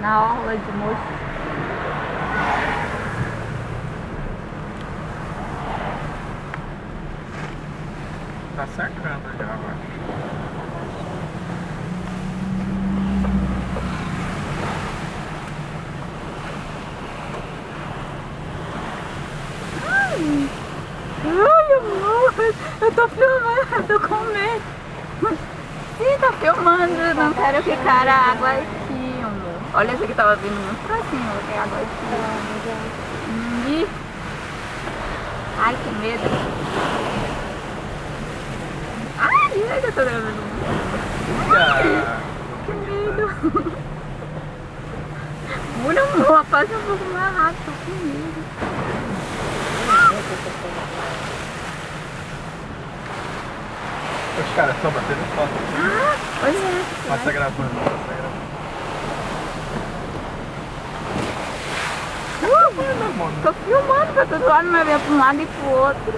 na orla de moço. Tá secando já, eu acho. Ai, amor, eu tô filmando, eu tô com medo. Sim, tá filmando, não quero ficar a água aqui, amor. Olha, esse aqui tava vindo muito pra cima, vou pegar água aqui. Ai, que medo. Ai, eu tô gravando. Que medo. Mulher, amor, passa um pouco mais rápido, tô com medo. Os caras estão batendo foto. Olha. Passa gravando, passa gravando. Tô filmando pra todo lado, mas vem pra um lado e pro outro.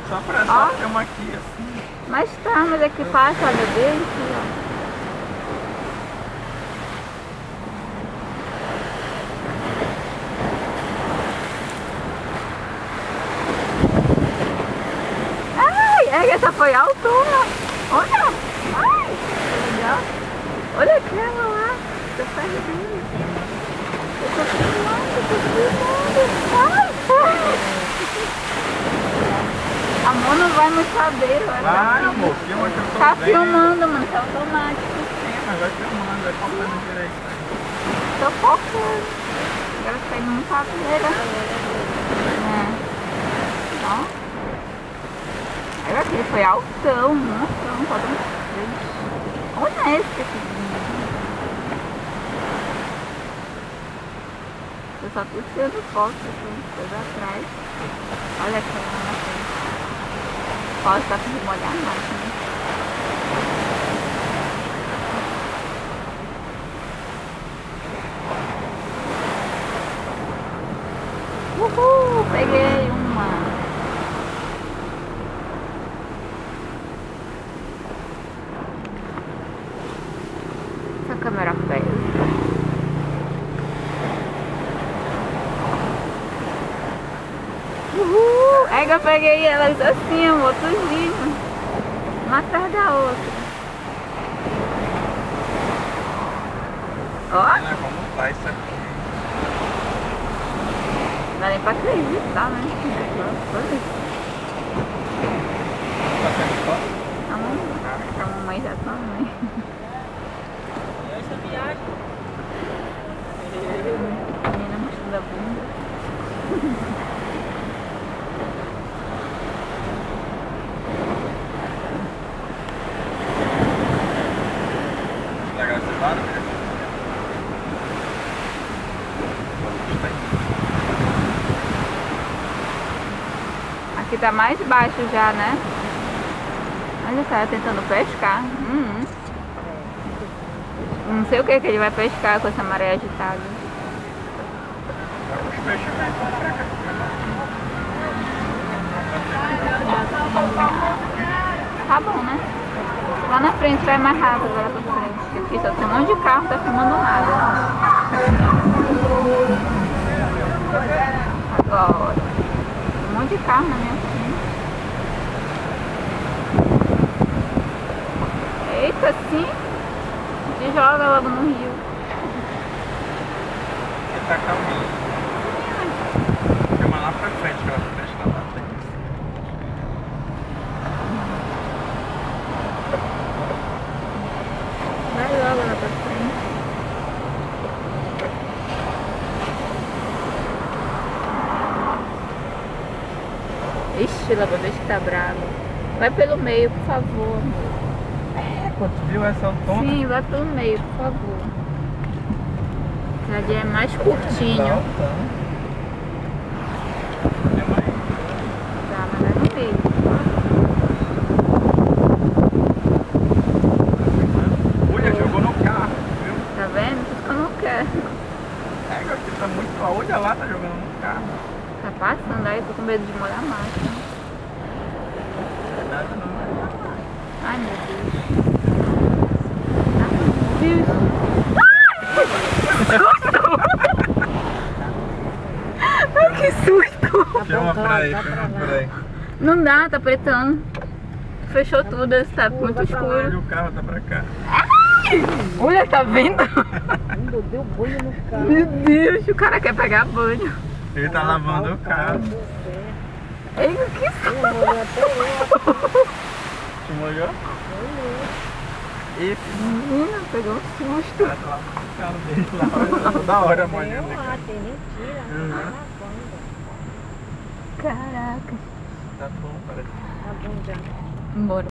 Só pra filmar aqui, assim. Mas tá, mas é que passa, olha, bem aqui, ó. Essa foi a altura. Olha. Ai, que legal. Olha aquela lá. Tô perdendo. Eu tô filmando. Ai. Amor, não vai muito saber. Vai, amor. Filma que eu tô tá bem. filmando, mano. Tá automático. Sim, mas vai filmando. Vai focando direito. Tô focando. Agora tá indo muito caveira. Ó. Olha aqui, foi altão, monstrão, pode ver. Olha esse aqui. Eu só tô tirando foto aqui, coisa atrás. Olha aqui lá na frente. Pode estar com molhar mais, né? Uhul, peguei uma. A câmera pesa. Uhul! É que eu peguei elas assim, amor, tudinho. Uma atrás da outra. Ó! Olha como tá isso aqui. Não dá nem pra acreditar, né? Olha isso. Tá sendo foto? A mamãe já tá mãe. Menina mostrando a bunda. Legal esse lado, né? Aqui tá mais baixo já, né? Olha só, tentando pescar. Não sei o que ele vai pescar com essa maré agitada. Os peixes vêm pra cá. Tá bom, né? Lá na frente vai mais rápido, lá pra frente. Porque aqui só tem um monte de carro, não tá filmando nada. Agora. Tem um monte de carro na minha frente. Eita, assim. Se joga logo no rio. Ele tá calminho. Filma lá pra frente, que ela frente tá lá. Vai logo lá pra frente. Ixi, lá pra ver se tá bravo. Vai pelo meio, por favor, amor. Quando viu essa autona? Sim, vai pelo meio, por favor. Ali é mais curtinho. Tá, mas vai no meio. Olha, jogou no carro, viu? Tá vendo? Tudo que eu não quero. É, aqui tá muito. Olha lá, tá jogando no carro. Tá passando aí, tô com medo de molhar mais. Nada não vai lá. Ai, meu Deus. Ah, meu Deus. Ai! Filma por aí, filma por aí. Não dá, tá pretando. Fechou tudo, está muito E escuro. o carro tá pra cá. Olha, tá vendo? Ainda deu banho no carro. Meu Deus, o cara quer pegar banho. Ele tá lavando o carro. Ei, o que Eu molhei até eu. Te molhou? E menina, pegou um susto. o cara tá lavando o carro dele lá. Toda hora molhando o Ah, carro. tem mentira. Uhum. Tá lavando. Caraca. Tá bom, parece. Tá bom já. Bora.